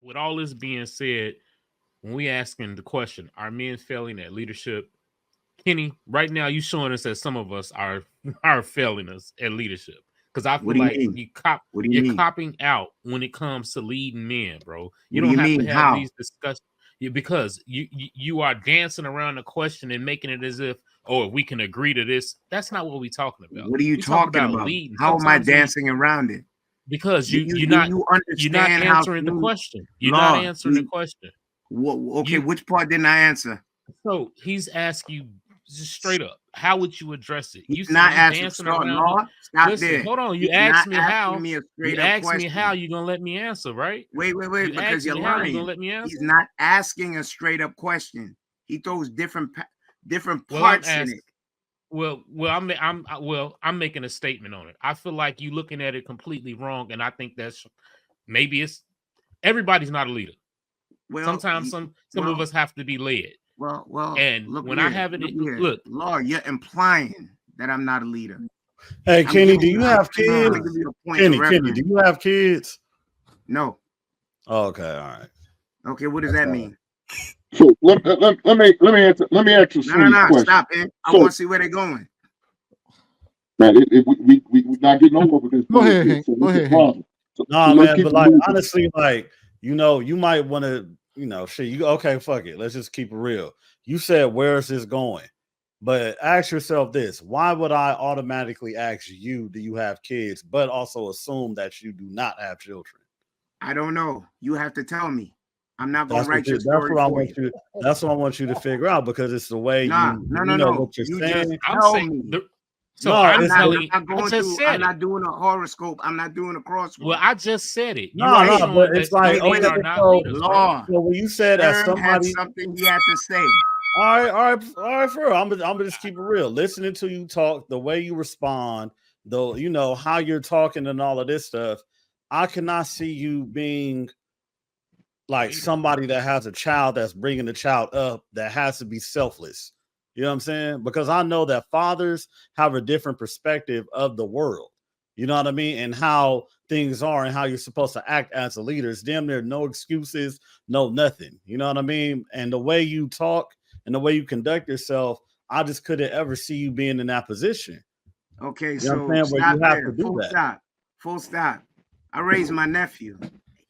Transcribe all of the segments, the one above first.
with all this being said, when we asking the question, are men failing at leadership? Kenny, right now you showing us that some of us are failing us at leadership. Because I feel like you're copping out when it comes to leading men, bro. You don't have to have these discussions because you are dancing around the question and making it as if, if we can agree to this. That's not what we're talking about. What are you talking about? Leading. How am I dancing around it? Because you're not answering the question. You're not answering the question. Okay, which part didn't I answer? So he's asking you just straight up, how would you address it? You not dancing around. Law, stop listen, there. Hold on. You asked me how. You asked me how you gonna let me answer, right? Wait, because you're lying. You gonna let me answer? He's not asking a straight up question. He throws different parts in it. Well, I'm making a statement on it. I feel like you looking at it completely wrong, and I think that's maybe everybody's not a leader. Well, sometimes some of us have to be led. Well, and look when here, I have it, look, Law, you're implying that I'm not a leader. Hey, Kenny, do you have kids? Kenny, do you have kids? No. Oh, okay, all right. Okay, what does that mean? So let me answer. Let me ask you some questions. Stop it. I want to see where they're going. Man, we're not getting over this. Go ahead. Man, but like honestly, like you might want to. Okay, fuck it. Let's just keep it real. You said, where is this going? But ask yourself this. Why would I automatically ask you, do you have kids, but also assume that you do not have children? I don't know. You have to tell me. I'm not going to write your story for you. That's what I want you to figure out because it's the way no. what you're saying. Tell me. So I'm not doing a horoscope. I'm not doing a crossword. Well, I just said it. But it's like, Law. So when you said that somebody had something he had to say. All right, for real. I'm gonna just keep it real. Listening to you talk, the way you respond, though, how you're talking and all of this stuff, I cannot see you being like somebody that has a child that's bringing the child up that has to be selfless. You know what I'm saying? Because I know that fathers have a different perspective of the world. You know what I mean? And how things are and how you're supposed to act as a leader. It's damn near no excuses, no nothing. You know what I mean? And the way you talk and the way you conduct yourself, I just couldn't ever see you being in that position. Okay, you know so stop there. Full stop. I raised my nephew.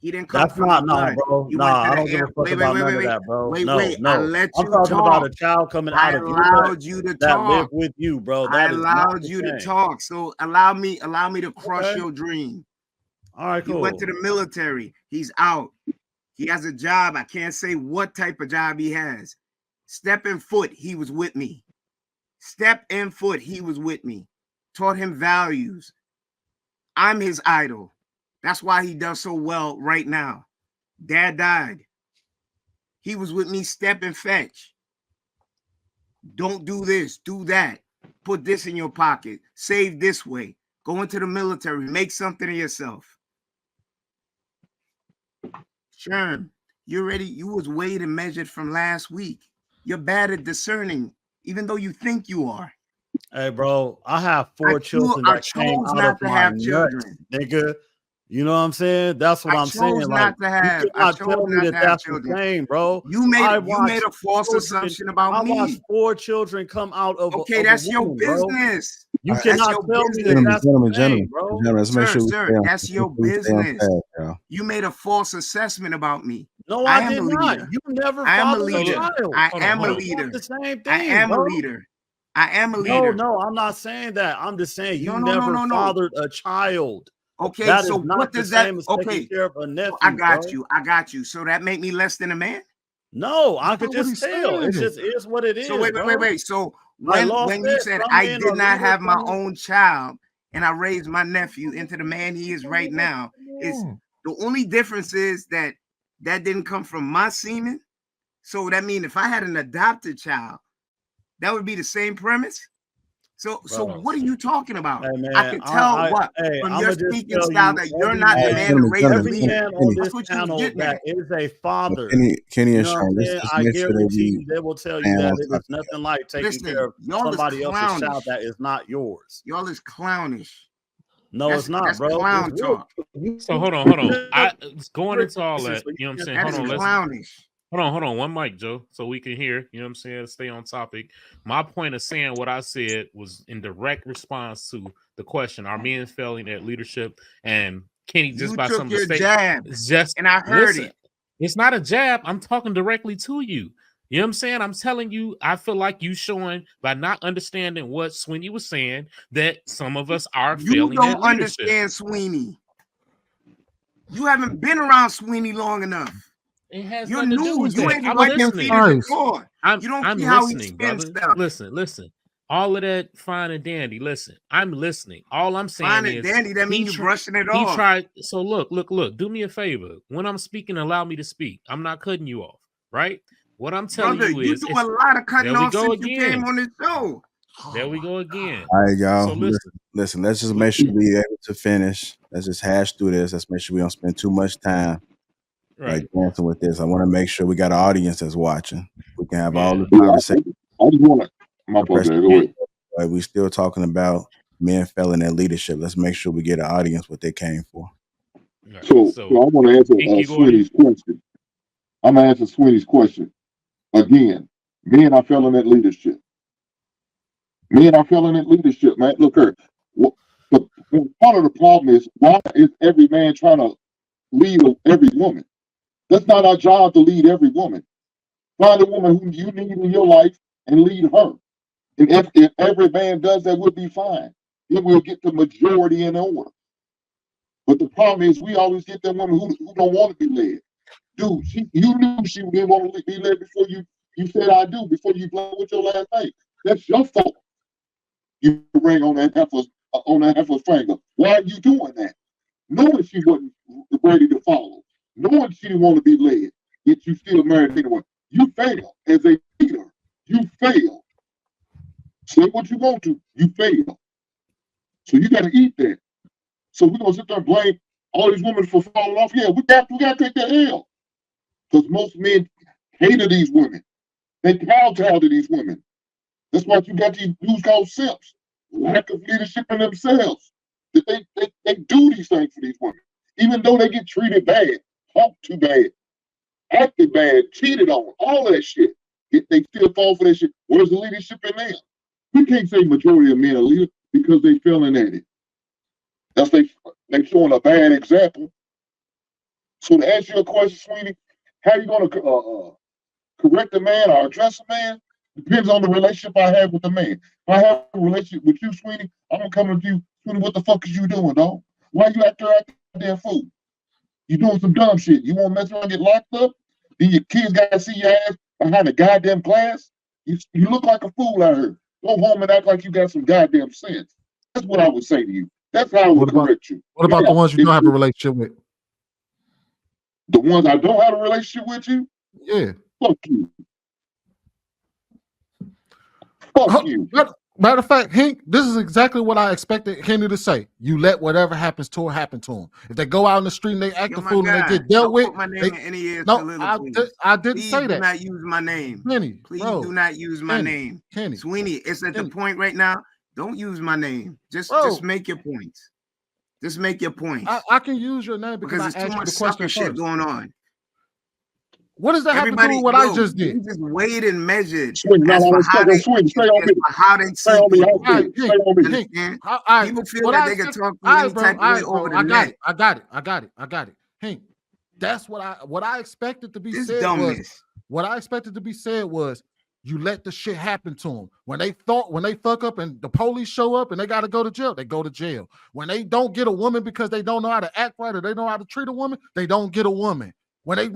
He didn't come That's from not, bro. I don't give a fuck about none of that, bro. No. I'm talking about a child coming out of you. I allowed you to that talk. Live with you, bro. I allowed you to talk. So allow me to crush your dream. All right, cool. He went to the military. He's out. He has a job. I can't say what type of job he has. Stepping foot, he was with me. Taught him values. I'm his idol. That's why he does so well right now. Dad died. He was with me, step and fetch. Don't do this, do that. Put this in your pocket. Save this way. Go into the military. Make something of yourself. Sherm, you was weighed and measured from last week. You're bad at discerning, even though you think you are. Hey, bro, I have 4 children that came out of my nuts, nigga. You know what I'm saying? That's what I'm saying. Not to have. You cannot tell me that that's the same, bro. You made a false assumption about me. I watched 4 children come out of okay, that's your business. You cannot tell me that that's the same, bro. Sir, that's your business. You made a false assessment about me. No, I did not. You never fathered a child. I am a leader. The same thing, I am a leader. I am a leader. No, I'm not saying that. I'm just saying you never fathered a child. Okay, so what does that? Okay, I got you. So that make me less than a man? No, I could just tell. It just is what it is. So wait. So when you said I did not have my own child and I raised my nephew into the man he is right now, is the only difference is that didn't come from my semen. So that means if I had an adopted child, that would be the same premise. So what are you talking about? Hey, man, I can tell from your speaking style that you're not the man to raise a leader. That's what you're getting at. Is a father. Kenny and Sean, I guarantee you, they will tell you that it is nothing like taking care of somebody else's child that is not yours. Y'all is clownish. No, it's not, that's bro. clown It's real. talk. So hold on. I going into all that. You know what I'm saying? That is Hold on. clownish. Hold on. One mic, Joe, so we can hear. You know what I'm saying? Stay on topic. My point of saying what I said was in direct response to the question: are men failing at leadership? And Kenny, just You by took some your mistake, jab, just and I heard it. It's not a jab. I'm talking directly to you. You know what I'm saying? I'm telling you, I feel like you showing by not understanding what Sweeney was saying that some of us are failing. You don't understand Sweeney. You haven't been around Sweeney long enough. It has You're nothing to do new. with You that. ain't I'm wiping listening. feet in the floor. I'm see how he listening, spins brother. stuff. Listen. All of that fine and dandy. Listen, I'm listening. All I'm saying Fine is and dandy. That means you're brushing it he off. tried. So look. Do me a favor. When I'm speaking, allow me to speak. I'm not cutting you off, right? What I'm telling Brother, you is, do a lot of cutting off since you came on the show. There we go again. All right, y'all. So listen. Let's just make sure we able to finish. Let's just hash through this. Let's make sure we don't spend too much time like dancing with this. I want to make sure we got an audience that's watching. We can have all the conversation. I just want to. My brother, go ahead. Like we still talking about men failing at leadership. Let's make sure we get an audience what they came for. So I want to answer Sweeney's question. I'm gonna answer Sweeney's question again. Men are failing at leadership. Men are failing at leadership, man. Look here. Part of the problem is why is every man trying to lead every woman? That's not our job to lead every woman. Find a woman who you need in your life and lead her. And if every man does that, we'll be fine. Then we'll get the majority in order. But the problem is we always get that woman who don't want to be led. Dude, you knew she didn't want to be led before you said I do, before you played with your last name. That's your fault. You ring on that heifer's finger. Why are you doing that? Knowing she wasn't ready to follow, knowing she didn't want to be led, yet you still married anyone. You fail as a leader. You fail. Say what you want to. You fail. So you got to eat that. So we're gonna sit there and blame all these women for falling off. Yeah, we got to take that L. Because most men hated these women. They kowtow to these women. That's why you got these dudes called simps. Lack of leadership in themselves. That they do these things for these women. Even though they get treated bad, talked too bad, acted bad, cheated on, all that shit. They still fall for that shit. Where's the leadership in them? We can't say majority of men are leaders because they failing at it. That's they showing a bad example. So to answer your question, Sweeney, how you gonna correct a man or address a man depends on the relationship I have with the man. If I have a relationship with you, Sweeney, I'm gonna come to you, Sweeney, what the fuck is you doing, dog? Why you out there acting damn fool? You doing some dumb shit. You wanna mess around and get locked up? Then your kids gotta see your ass behind a goddamn glass? You look like a fool out here. Go home and act like you got some goddamn sense. That's what I would say to you. That's how I would correct you. What about the ones you don't have a relationship with? The ones I don't have a relationship with you? Yeah. Fuck you. Fuck you. Matter of fact, Hank, this is exactly what I expected Kenny to say. You let whatever happens to her happen to them. If they go out in the street and they act a fool and they get dealt with, put my name in any ears. No, I didn't Please say that. do not use my name. Kenny, please bro, do not use my name. Kenny, Sweeney, it's at the point right now. Don't use my name. Just make your points. Just make your points. I can use your name because there's I too much the question shit first. going on. What does that have to do with what I just did? You just weighed and measured Swing, as for how they see people. People feel that they can talk to any type of way over the net. I got it. Hank, that's what I expected to be said was what I expected to be said was you let the shit happen to them. When they fuck up and the police show up and they got to go to jail, they go to jail. When they don't get a woman because they don't know how to act right or they know how to treat a woman, they don't get a woman. When they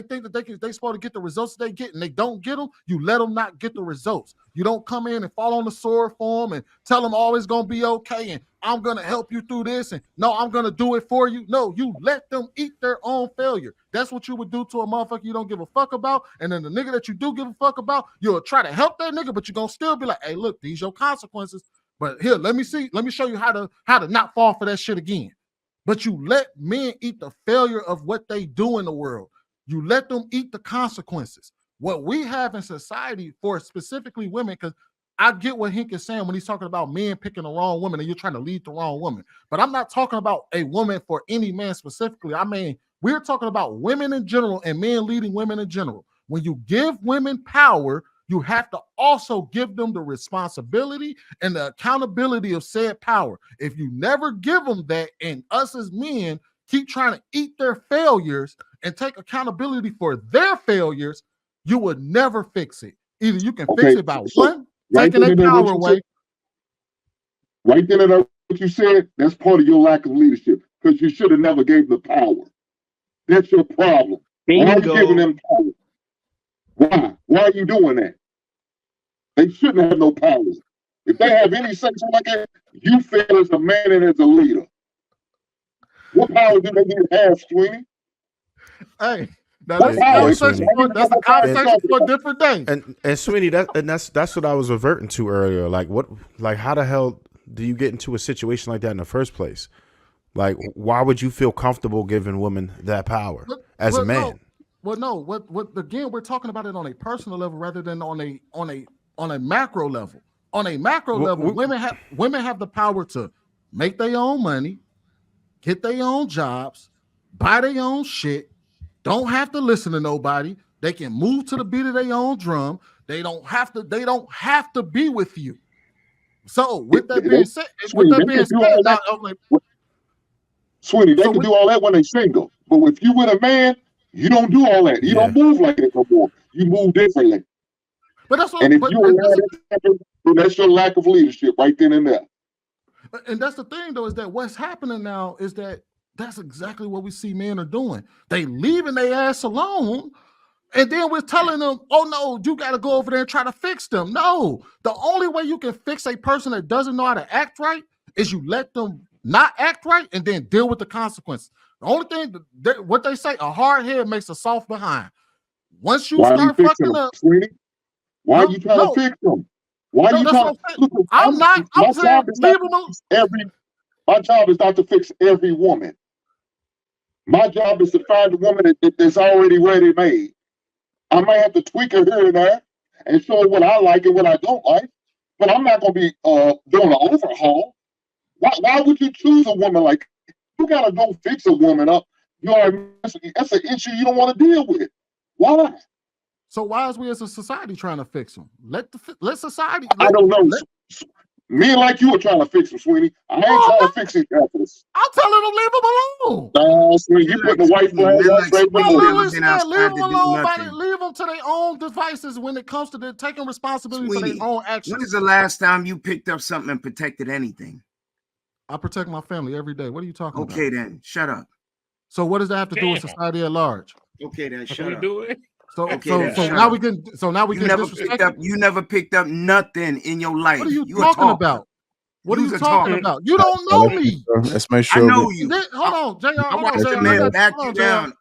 think that they supposed to get the results they get and they don't get them, you let them not get the results. You don't come in and fall on the sword for them and tell them always gonna be okay and I'm gonna help you through this and no, I'm gonna do it for you. No, you let them eat their own failure. That's what you would do to a motherfucker you don't give a fuck about. And then the nigga that you do give a fuck about, you'll try to help that nigga, but you're gonna still be like, hey, look, these your consequences. But here, let me show you how to not fall for that shit again. But you let men eat the failure of what they do in the world. You let them eat the consequences. What we have in society for specifically women, because I get what Hink is saying when he's talking about men picking the wrong woman and you're trying to lead the wrong woman. But I'm not talking about a woman for any man specifically. I mean, we're talking about women in general and men leading women in general. When you give women power, you have to also give them the responsibility and the accountability of said power. If you never give them that, and us as men keep trying to eat their failures and take accountability for their failures, you would never fix it. Either you can fix it by one, taking their power away. Right then and there, what you said, that's part of your lack of leadership, because you should have never gave them power. That's your problem. Why are you giving them power? Why? Why are you doing that? They shouldn't have no power. If they have any sex like that, you fail as a man and as a leader. What power do they need to have, Sweeney? Hey, that's a conversation for a different day. And Sweeney, that's what I was reverting to earlier. Like how the hell do you get into a situation like that in the first place? Like, why would you feel comfortable giving women that power as a man? Again, we're talking about it on a personal level rather than on a macro level. On a macro level, women have the power to make their own money, get their own jobs, buy their own shit, don't have to listen to nobody. They can move to the beat of their own drum. They don't have to be with you. So with that being said, Sweeney, they can do all that when they're single. But if you with a man, you don't do all that. You don't move like that no more. You move differently. But that's what, and if that's your lack of leadership right then and there. And that's the thing, though, is that what's happening now is that's exactly what we see men are doing. They leaving their ass alone, and then we're telling them, oh, no, you got to go over there and try to fix them. No, the only way you can fix a person that doesn't know how to act right is you let them not act right and then deal with the consequences. The only thing, what they say, a hard head makes a soft behind. Once you start fucking up, Sweeney? Why are you trying to fix them? Why are you trying to? Look, I'm saying leave them alone. My job is not to fix every woman. My job is to find a woman that's already ready-made. I might have to tweak her here and there and show her what I like and what I don't like, but I'm not going to be doing an overhaul. Why would you choose a woman like that? You got to go fix a woman up. That's an issue you don't want to deal with. Why? So why is we as a society trying to fix them? Let society. I don't know. Men like you are trying to fix them, Sweeney. I ain't trying to fix these apples. I'll tell them to leave them alone. No, Sweeney, you putting the white flag on straight with leave them to their own devices when it comes to taking responsibility for their own actions. When is the last time you picked up something and protected anything? I protect my family every day. What are you talking about? Okay, then shut up. So what does that have to do with society at large? Okay, then shut up. So now we can disrespect. You never picked up nothing in your life. What are you talking about? What are you talking about? You don't know me. Let's make sure. I know you. Hold on, JR. I watched the man back you down.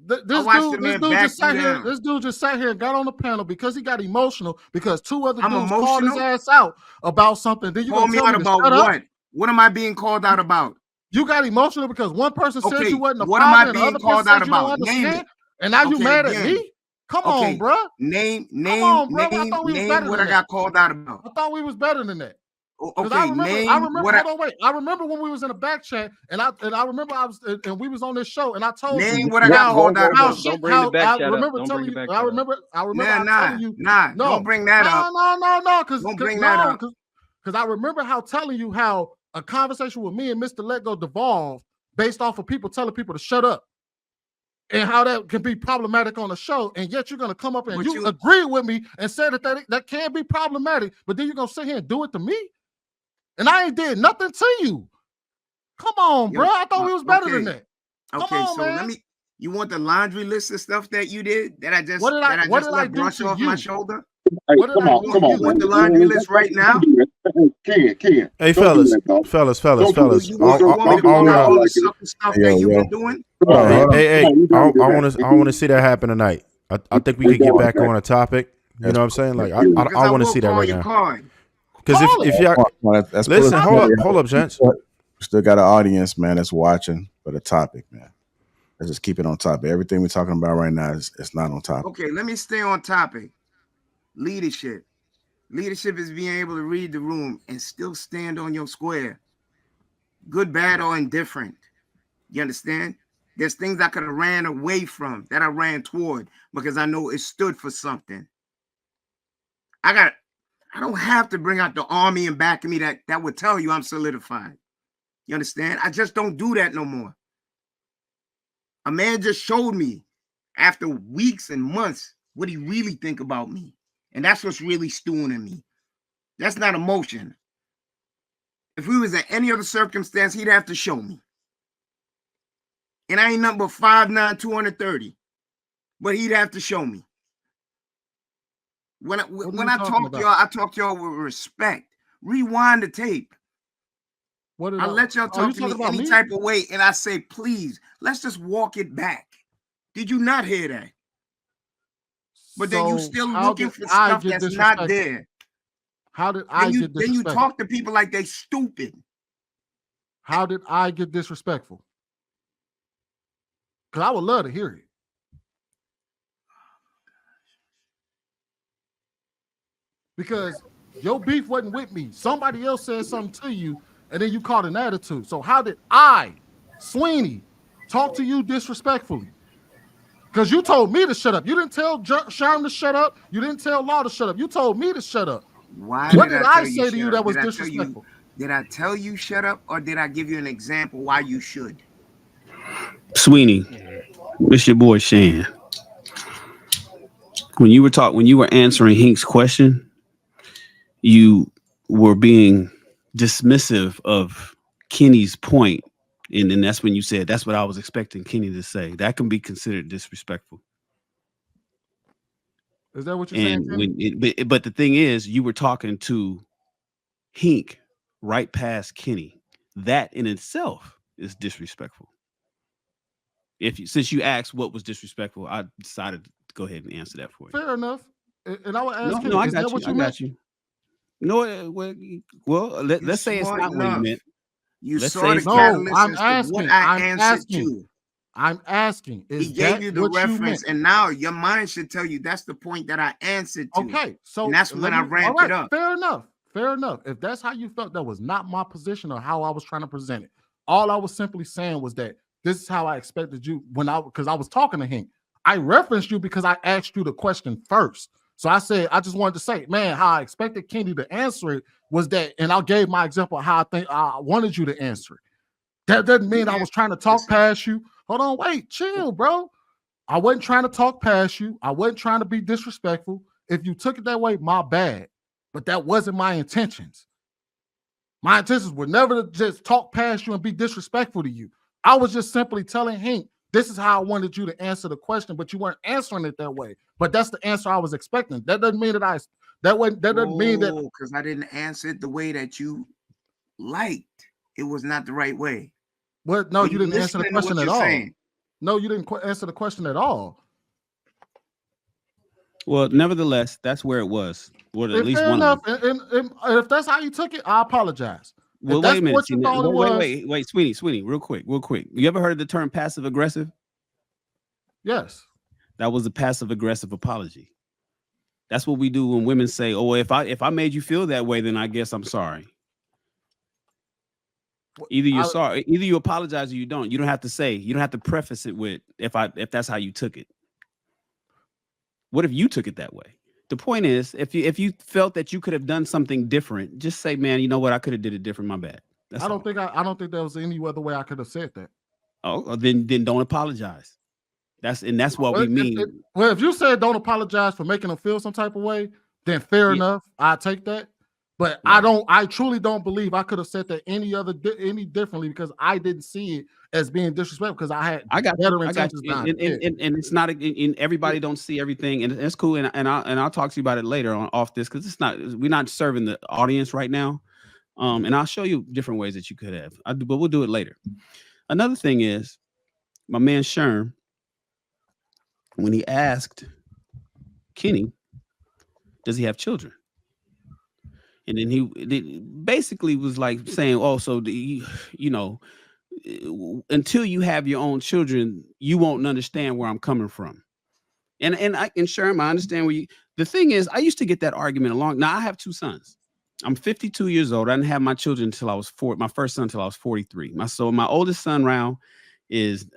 This dude just sat here and got on the panel because he got emotional because two other dudes called his ass out about something. Then you call me out about what? What am I being called out about? You got emotional because one person said you wasn't a father. What am I being called out about? Name it. And now you mad at me? Come on, bro. Name what I got called out about. I thought we was better than that. Okay, I remember when we was in a back chat, and I remember we was on this show, and I told you what I got called out about. Don't bring the back chat up. Don't bring the back chat up. I remember telling you. Don't bring that up. No, because I remember telling you how a conversation with me and Mr. Lego devolved based off of people telling people to shut up. And how that can be problematic on the show, and yet you're gonna come up and you agree with me and say that can be problematic, but then you're gonna sit here and do it to me, and I ain't did nothing to you. Come on, bro. I thought we was better than that. Man. You want the laundry list of stuff that you did that I just let brush off my shoulder? Hey, come on. You want the laundry list right now? Ken. Hey, fellas. I want to see that happen tonight. I think we could get back on a topic. You know what I'm saying? Like I want to see that right now. Because if y'all listen, hold up, gents. We still got an audience, man, that's watching for the topic, man. Let's just keep it on topic. Everything we're talking about right now is not on topic. Okay, let me stay on topic. Leadership. Leadership is being able to read the room and still stand on your square. Good, bad, or indifferent. You understand? There's things I could have ran away from that I ran toward because I know it stood for something. I don't have to bring out the army and back of me that would tell you I'm solidified. You understand? I just don't do that no more. A man just showed me after weeks and months what he really think about me. And that's what's really stewing in me. That's not emotion. If we was in any other circumstance, he'd have to show me. And I ain't nothing but 5'9", 230. But he'd have to show me. When I talk to y'all, I talk to y'all with respect. Rewind the tape. I let y'all talk to me any type of way, and I say, please, let's just walk it back. Did you not hear that? But then you still looking for stuff that's not there. How did I get disrespectful? Then you talk to people like they stupid. How did I get disrespectful? Because I would love to hear it. Because your beef wasn't with me. Somebody else said something to you, and then you caught an attitude. So how did I, Sweeney, talk to you disrespectfully? Because you told me to shut up. You didn't tell Sherm to shut up. You didn't tell Law to shut up. You told me to shut up. What did I say to you that was disrespectful? Did I tell you shut up, or did I give you an example why you should? Sweeney, it's your boy Shan. When you were answering Hink's question, you were being dismissive of Kenny's point, and then that's when you said that's what I was expecting Kenny to say. That can be considered disrespectful. Is that what you're saying? But the thing is, you were talking to Hink right past Kenny. That in itself is disrespectful. Since you asked what was disrespectful, I decided to go ahead and answer that for you. Fair enough. And I would ask you. No, I got you. No, well, let's say it's not what you meant. You saw the catalyst. I'm asking. He gave you the reference, and now your mind should tell you that's the point that I answered to. Okay, so and that's when I ramped it up. Fair enough. If that's how you felt, that was not my position or how I was trying to present it. All I was simply saying was that this is how I expected you because I was talking to him. I referenced you because I asked you the question first. So I said, I just wanted to say, man, how I expected Kenny to answer it was that, and I gave my example of how I think I wanted you to answer it. That doesn't mean I was trying to talk past you. Hold on, wait, chill, bro. I wasn't trying to talk past you. I wasn't trying to be disrespectful. If you took it that way, my bad. But that wasn't my intentions. My intentions were never to just talk past you and be disrespectful to you. I was just simply telling Hank, this is how I wanted you to answer the question, but you weren't answering it that way. But that's the answer I was expecting. That doesn't mean that because I didn't answer it the way that you liked. It was not the right way. Well, no, you didn't answer the question at all. No, you didn't answer the question at all. Well, nevertheless, that's where it was. Well, at least one. And if that's how you took it, I apologize. Well, wait a minute. Wait, Sweeney, real quick. You ever heard of the term passive aggressive? Yes. That was a passive aggressive apology. That's what we do when women say, "Oh, if I made you feel that way, then I guess I'm sorry." Either you're sorry, either you apologize or you don't. You don't have to say. You don't have to preface it with if that's how you took it. What if you took it that way? The point is, if you felt that you could have done something different, just say, "Man, you know what? I could have did it different. My bad." I don't think there was any other way I could have said that. Oh, then don't apologize. That's what we mean. If you said don't apologize for making them feel some type of way, then fair enough. I take that. But yeah. I truly don't believe I could have said that any differently because I didn't see it as being disrespectful because I got better intentions. And it's not everybody don't see everything, and it's cool. And I'll talk to you about it later on off this because we're not serving the audience right now. And I'll show you different ways that you could have. But we'll do it later. Another thing is my man Sherm, when he asked Kenny, does he have children? And then he basically was like saying, "Oh, so until you have your own children, you won't understand where I'm coming from." And Sherm, I understand where you. The thing is, I used to get that argument along. Now I have 2 sons. I'm 52 years old. I didn't have my children until I was 4. My first son until I was 43. My oldest son round is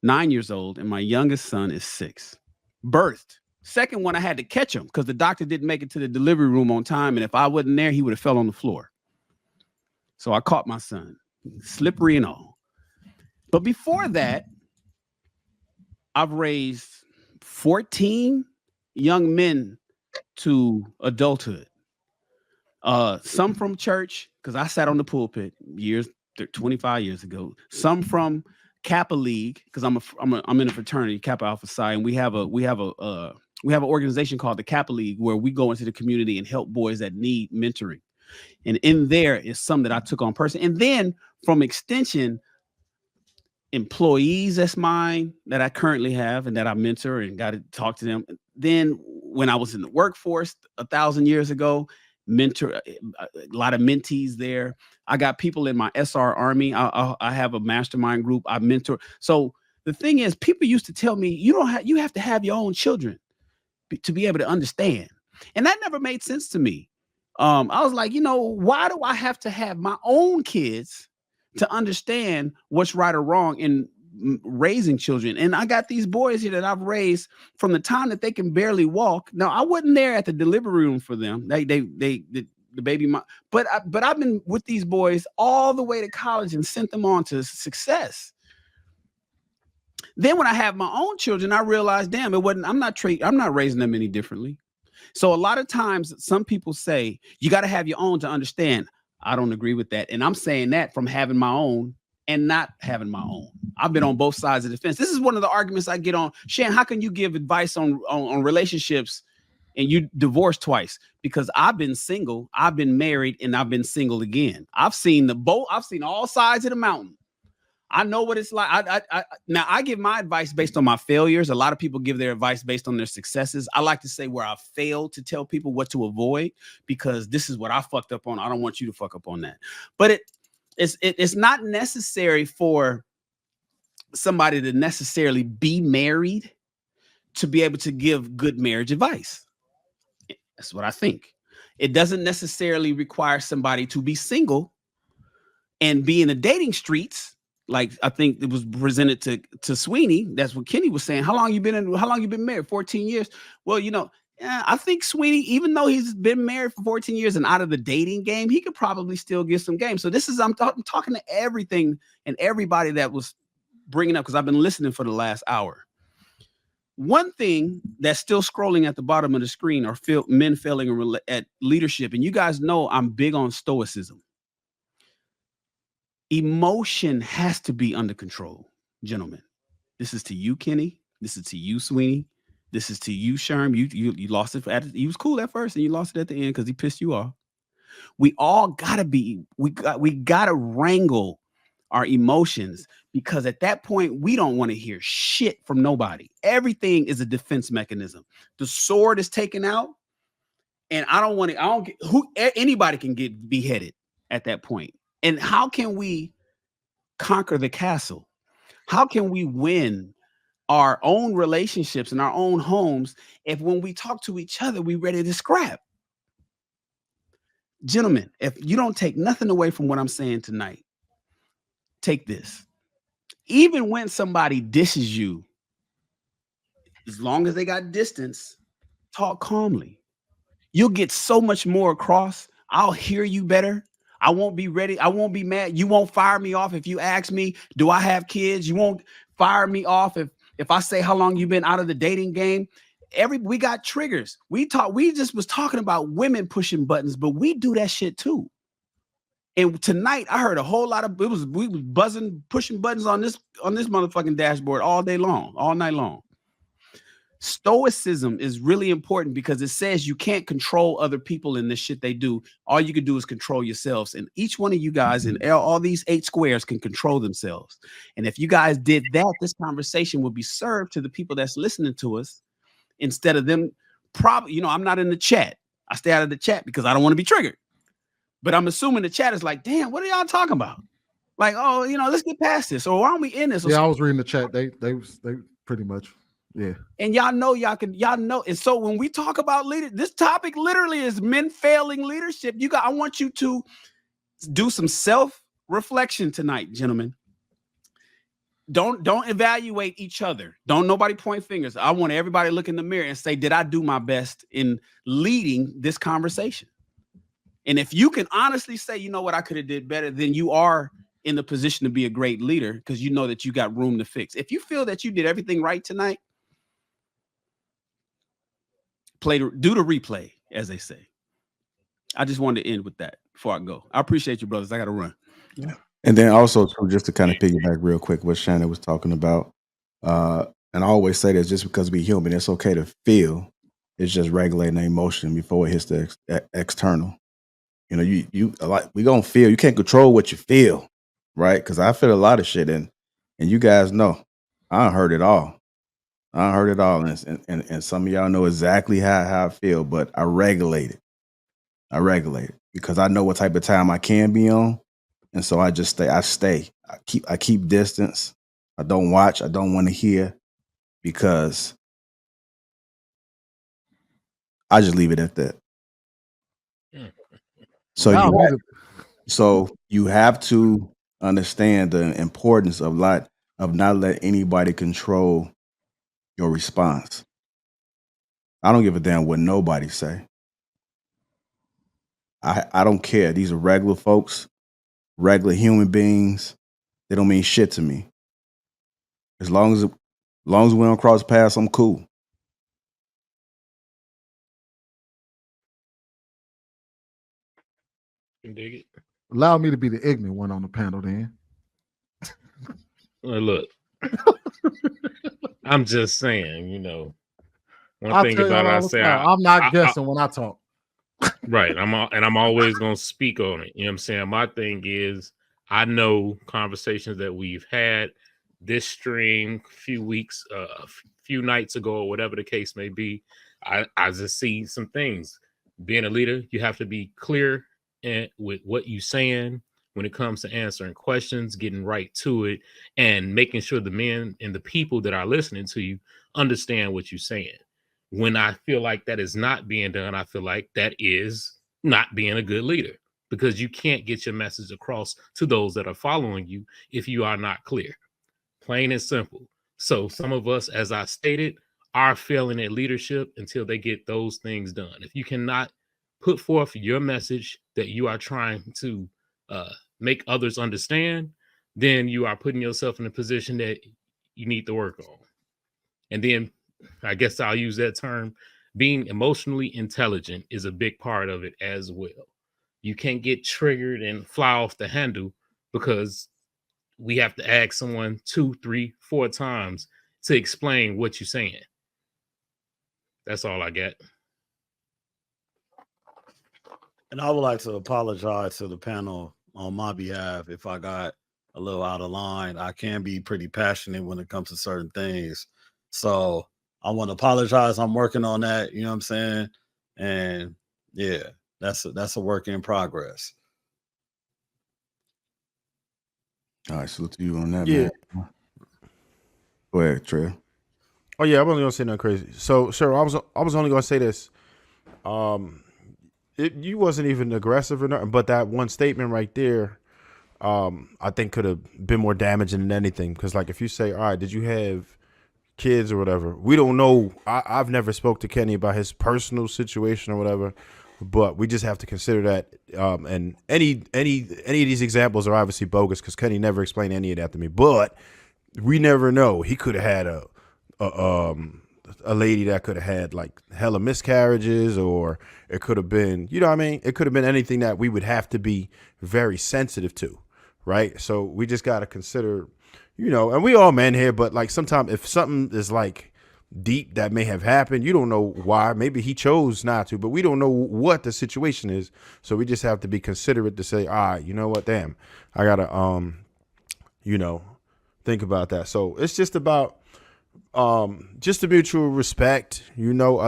9 years old, and my youngest son is 6. Birthed. Second one, I had to catch him because the doctor didn't make it to the delivery room on time, and if I wasn't there, he would have fell on the floor. So I caught my son, slippery and all. But before that, I've raised 14 young men to adulthood. Some from church, because I sat on the pulpit 25 years ago. Some from Kappa League, because I'm in a fraternity, Kappa Alpha Psi, and we have an organization called the Kappa League where we go into the community and help boys that need mentoring. And in there is some that I took on personally. And then from extension, employees that's mine that I currently have and that I mentor and got to talk to them. Then when I was in the workforce 1,000 years ago, mentor a lot of mentees there. I got people in my SR Army. I have a mastermind group. I mentor. So the thing is, people used to tell me, you have to have your own children to be able to understand. And that never made sense to me. I was like, why do I have to have my own kids to understand what's right or wrong in raising children? And I got these boys here that I've raised from the time that they can barely walk. Now, I wasn't there at the delivery room for them. The baby mom, but I've been with these boys all the way to college and sent them on to success. Then when I have my own children, I realized, damn, I'm not raising them any differently. So a lot of times some people say you got to have your own to understand. I don't agree with that. And I'm saying that from having my own and not having my own. I've been on both sides of the fence. This is one of the arguments I get on. Shan, how can you give advice on relationships and you divorced twice? Because I've been single, I've been married, and I've been single again. I've seen I've seen all sides of the mountain. I know what it's like. Now I give my advice based on my failures. A lot of people give their advice based on their successes. I like to say where I failed to tell people what to avoid, because this is what I fucked up on. I don't want you to fuck up on that. But it's not necessary for somebody to necessarily be married to be able to give good marriage advice. That's what I think. It doesn't necessarily require somebody to be single and be in the dating streets. Like I think it was presented to Sweeney. That's what Kenny was saying. How long you been married? 14 years. Well, I think Sweeney, even though he's been married for 14 years and out of the dating game, he could probably still get some game. So I'm talking to everything and everybody that was bringing up, because I've been listening for the last hour. One thing that's still scrolling at the bottom of the screen are men failing at leadership. And you guys know I'm big on Stoicism. Emotion has to be under control, gentlemen. This is to you, Kenny. This is to you, Sweeney. This is to you, Sherm. You lost it. He was cool at first, and you lost it at the end because he pissed you off. We all gotta we gotta wrangle our emotions, because at that point we don't want to hear shit from nobody. Everything is a defense mechanism. The sword is taken out, and anybody can get beheaded at that point. And how can we conquer the castle? How can we win our own relationships and our own homes if when we talk to each other, we ready to scrap? Gentlemen, if you don't take nothing away from what I'm saying tonight, take this. Even when somebody disses you, as long as they got distance, talk calmly. You'll get so much more across. I'll hear you better. I won't be ready. I won't be mad. You won't fire me off if you ask me, do I have kids? You won't fire me off if I say how long you've been out of the dating game. We got triggers. We just was talking about women pushing buttons, but we do that shit too. And tonight I heard a whole lot of we was buzzing, pushing buttons on this motherfucking dashboard all day long, all night long. Stoicism is really important because it says you can't control other people in this shit they do. All you can do is control yourselves. And each one of you guys in all these 8 squares can control themselves. And if you guys did that, this conversation would be served to the people that's listening to us instead of them. I'm not in the chat. I stay out of the chat because I don't want to be triggered. But I'm assuming the chat is like, damn, what are y'all talking about? Like, let's get past this. Or why don't we end this? Yeah, I was reading the chat. They pretty much. Yeah. And y'all know. And so when we talk about leader, this topic literally is men failing leadership. I want you to do some self-reflection tonight, gentlemen. Don't evaluate each other. Don't nobody point fingers. I want everybody to look in the mirror and say, did I do my best in leading this conversation? And if you can honestly say, you know what, I could have did better, then you are in the position to be a great leader because you know that you got room to fix. If you feel that you did everything right tonight, do the replay, as they say. I just wanted to end with that before I go. I appreciate you, brothers. I got to run. Yeah. And then also, too, just to kind of piggyback real quick what Shannon was talking about, and I always say this, just because we're human, it's okay to feel. It's just regulating the emotion before it hits the external. You know, you like we gonna feel. You can't control what you feel, right? Because I feel a lot of shit, and you guys know, I heard it all. And some of y'all know exactly how I feel, but I regulate it. Because I know what type of time I can be on, and so I just stay. I keep distance. I don't watch. I don't want to hear, because I just leave it at that. So you have to understand the importance of not let anybody control your response. I don't give a damn what nobody say. I don't care. These are regular folks, regular human beings. They don't mean shit to me. As long as we don't cross paths, I'm cool. Can dig it. Allow me to be the ignorant one on the panel, then. Look, I'm just saying, you know, one thing about it, I say I'm not guessing when I talk. Right. I'm always gonna speak on it. You know what I'm saying? My thing is, I know conversations that we've had this stream a few nights ago, or whatever the case may be. I just see some things. Being a leader, you have to be clear with what you're saying when it comes to answering questions, getting right to it, and making sure the men and the people that are listening to you understand what you're saying. When I feel like that is not being done, I feel like that is not being a good leader, because you can't get your message across to those that are following you if you are not clear. Plain and simple. So some of us, as I stated, are failing at leadership until they get those things done. If you cannot put forth your message that you are trying to make others understand, then you are putting yourself in a position that you need to work on. And then I guess I'll use that term, being emotionally intelligent is a big part of it as well. You can't get triggered and fly off the handle because we have to ask someone 2, 3, 4 times to explain what you're saying. That's all I got. And I would like to apologize to the panel on my behalf if I got a little out of line. I can be pretty passionate when it comes to certain things. So I want to apologize. I'm working on that. You know what I'm saying? And yeah, that's a work in progress. All right, salute to you on that, man. Go ahead, Trey. Oh yeah, I'm only gonna say nothing crazy. So, sure, I was only gonna say this. You wasn't even aggressive or nothing, but that one statement right there, I think could have been more damaging than anything. Because, like, if you say, "All right, did you have kids or whatever?" We don't know. I've never spoke to Kenny about his personal situation or whatever, but we just have to consider that. And any of these examples are obviously bogus because Kenny never explained any of that to me. But we never know. He could have had a lady that could have had like hella miscarriages, or it could have been, you know what I mean? It could have been anything that we would have to be very sensitive to, right? So we just got to consider, you know, and we all men here, but like sometimes if something is like deep that may have happened, you don't know why. Maybe he chose not to, but we don't know what the situation is. So we just have to be considerate to say, all right, you know what, damn, I gotta, you know, think about that. So it's just about, just a mutual respect, you know.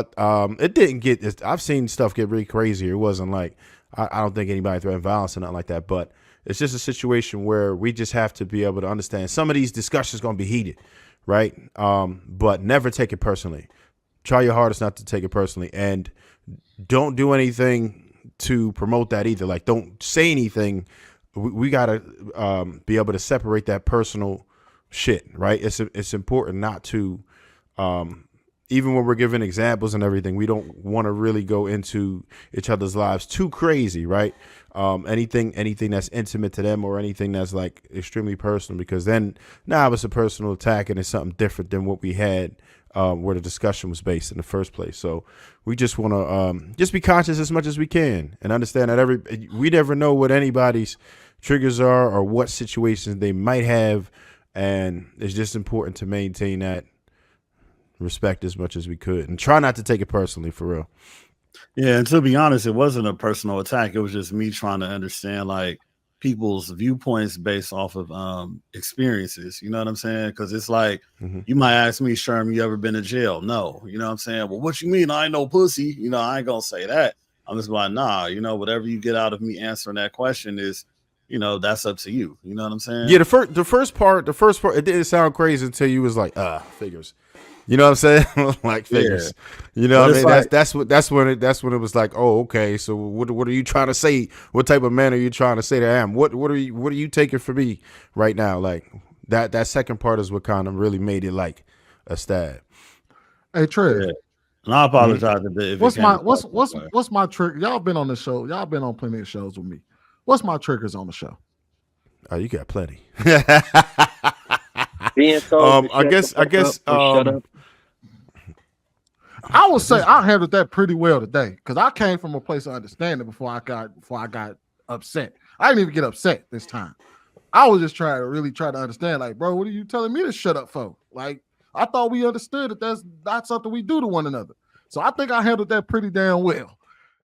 It didn't get, I've seen stuff get really crazy. It wasn't like, I don't think anybody threatened violence or nothing like that, but it's just a situation where we just have to be able to understand some of these discussions going to be heated, right? But never take it personally. Try your hardest not to take it personally, and don't do anything to promote that either. Like, don't say anything. We gotta be able to separate that personal shit, right? It's important not to, even when we're giving examples and everything, we don't want to really go into each other's lives too crazy, right? Anything that's intimate to them or anything that's like extremely personal, because then now it's a personal attack and it's something different than what we had where the discussion was based in the first place. So we just want to just be conscious as much as we can and understand that we never know what anybody's triggers are or what situations they might have, and it's just important to maintain that respect as much as we could and try not to take it personally, for real. Yeah, and to be honest, it wasn't a personal attack. It was just me trying to understand like people's viewpoints based off of experiences. You know what I'm saying? Because it's like you might ask me, Sherm, you ever been to jail? No. You know what I'm saying? Well, what you mean? I ain't no pussy. You know, I ain't gonna say that. I'm just like, nah. You know, whatever you get out of me answering that question is, you know, that's up to you. You know what I'm saying? Yeah, the first part, it didn't sound crazy until you was like, figures. You know what I'm saying? Like figures. Yeah. You know what I mean? Like, that's when it was like, oh, okay. So what are you trying to say? What type of man are you trying to say that I am? What are you taking for me right now? Like that second part is what kind of really made it like a stab. Hey Trev. Yeah. And I apologize if what's my trick? Y'all been on the show. Y'all been on plenty of shows with me. What's my triggers on the show? Oh, you got plenty. Being told I guess shut up. I would say I handled that pretty well today because I came from a place of understanding before I got upset. I didn't even get upset this time. I was just trying to understand, like, bro, what are you telling me to shut up for? Like, I thought we understood that that's not something we do to one another. So I think I handled that pretty damn well.